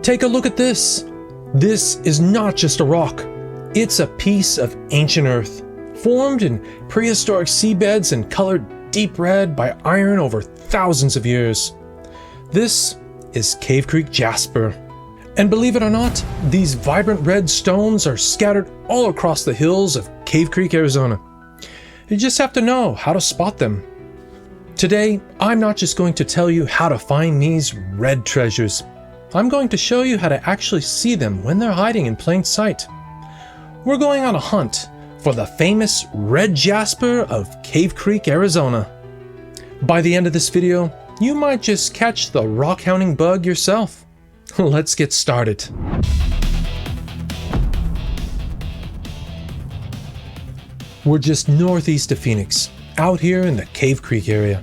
Take a look at this. This is not just a rock. It's a piece of ancient earth, formed in prehistoric seabeds and colored deep red by iron over thousands of years. This is Cave Creek Jasper. And believe it or not, these vibrant red stones are scattered all across the hills of Cave Creek, Arizona. You just have to know how to spot them. Today, I'm not just going to tell you how to find these red treasures. I'm going to show you how to actually see them when they're hiding in plain sight. We're going on a hunt for the famous red jasper of Cave Creek, Arizona. By the end of this video, you might just catch the rockhounding bug yourself. Let's get started. We're just northeast of Phoenix, out here in the Cave Creek area.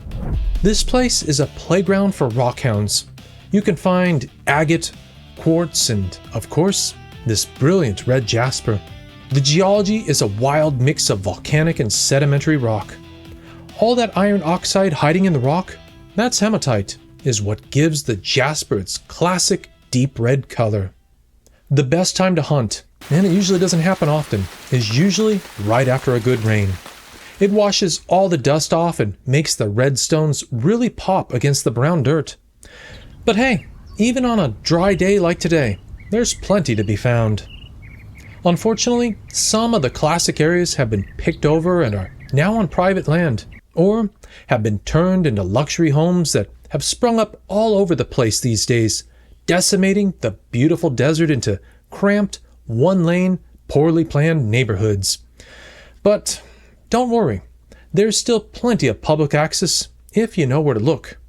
This place is a playground for rockhounds. You can find agate, quartz, and, of course, this brilliant red jasper. The geology is a wild mix of volcanic and sedimentary rock. All that iron oxide hiding in the rock, that's hematite, is what gives the jasper its classic deep red color. The best time to hunt, and it usually doesn't happen often, is usually right after a good rain. It washes all the dust off and makes the red stones really pop against the brown dirt. But hey, even on a dry day like today, there's plenty to be found. Unfortunately, some of the classic areas have been picked over and are now on private land, or have been turned into luxury homes that have sprung up all over the place these days, decimating the beautiful desert into cramped, one-lane, poorly planned neighborhoods. But don't worry, there's still plenty of public access if you know where to look.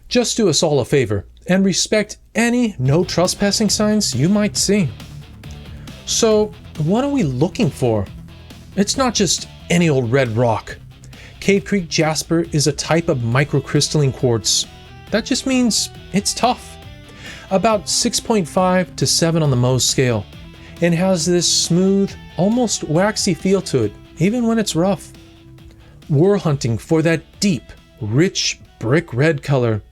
Just do us all a favor and respect any no trespassing signs you might see. So, what are we looking for? It's not just any old red rock. Cave Creek Jasper is a type of microcrystalline quartz. That just means it's tough. About 6.5 to 7 on the Mohs scale, and has this smooth, almost waxy feel to it, even when it's rough. We're hunting for that deep, rich brick red color,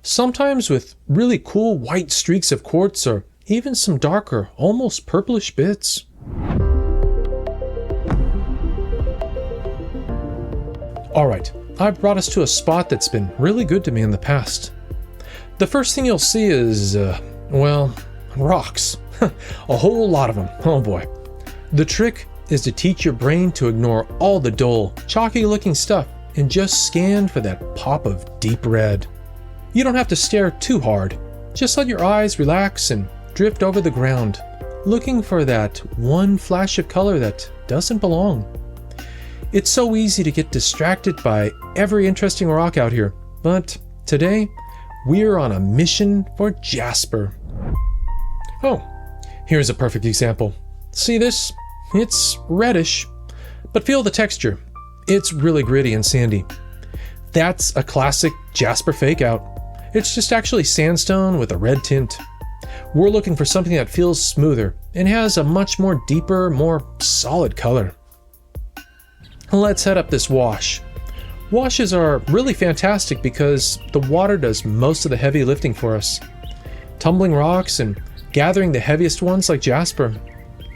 sometimes with really cool white streaks of quartz or even some darker, almost purplish bits. Alright, I've brought us to a spot that's been really good to me in the past. The first thing you'll see is, well, rocks. A whole lot of them, oh boy. The trick is to teach your brain to ignore all the dull, chalky looking stuff and just scan for that pop of deep red. You don't have to stare too hard. Just let your eyes relax and drift over the ground, looking for that one flash of color that doesn't belong. It's so easy to get distracted by every interesting rock out here, but today, we're on a mission for Jasper. Oh, here's a perfect example. See this? It's reddish, but feel the texture. It's really gritty and sandy. That's a classic Jasper fake out. It's just actually sandstone with a red tint. We're looking for something that feels smoother and has a much more deeper, more solid color. Let's head up this wash. Washes are really fantastic because the water does most of the heavy lifting for us. Tumbling rocks and gathering the heaviest ones like Jasper.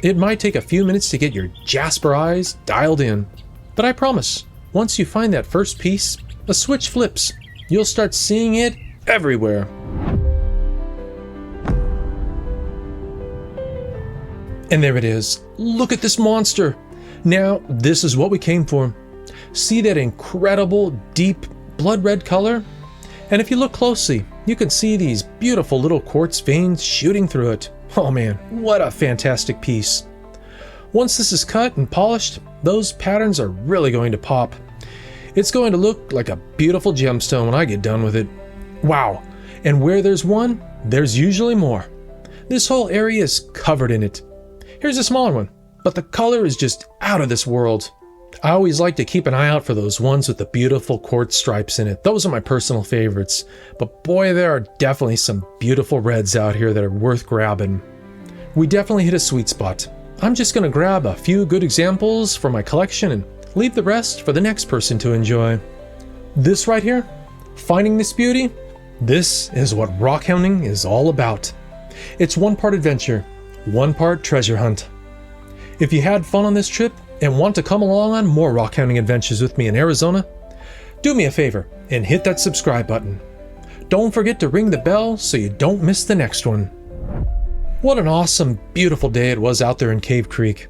It might take a few minutes to get your Jasper eyes dialed in. But I promise, once you find that first piece, a switch flips. You'll start seeing it everywhere. And there it is. Look at this monster. Now, this is what we came for. See that incredible, deep, blood red color? And if you look closely, you can see these beautiful little quartz veins shooting through it. Oh man, what a fantastic piece. Once this is cut and polished, those patterns are really going to pop. It's going to look like a beautiful gemstone when I get done with it. Wow, and where there's one, there's usually more. This whole area is covered in it. Here's a smaller one, but the color is just out of this world. I always like to keep an eye out for those ones with the beautiful quartz stripes in it. Those are my personal favorites. But boy, there are definitely some beautiful reds out here that are worth grabbing. We definitely hit a sweet spot. I'm just going to grab a few good examples for my collection and leave the rest for the next person to enjoy. This right here, finding this beauty, this is what rockhounding is all about. It's one part adventure, one part treasure hunt. If you had fun on this trip and want to come along on more rockhounding adventures with me in Arizona, do me a favor and hit that subscribe button. Don't forget to ring the bell so you don't miss the next one. What an awesome, beautiful day it was out there in Cave Creek.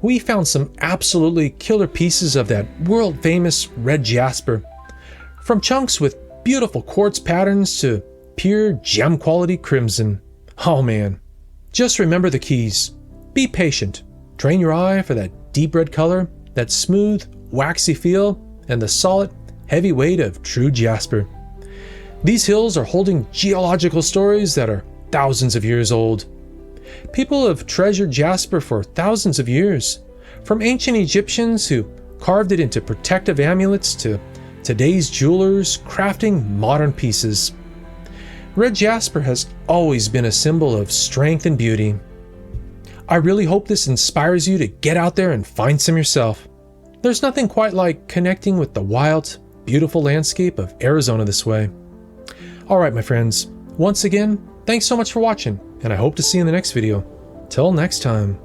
We found some absolutely killer pieces of that world-famous red jasper, from chunks with beautiful quartz patterns to pure gem-quality crimson. Oh man, just remember the keys. Be patient. Train your eye for that deep red color, that smooth, waxy feel, and the solid, heavy weight of true jasper. These hills are holding geological stories that are thousands of years old. People have treasured jasper for thousands of years, from ancient Egyptians who carved it into protective amulets to today's jewelers crafting modern pieces. Red jasper has always been a symbol of strength and beauty. I really hope this inspires you to get out there and find some yourself. There's nothing quite like connecting with the wild, beautiful landscape of Arizona this way. Alright my friends, once again, thanks so much for watching, and I hope to see you in the next video. Till next time.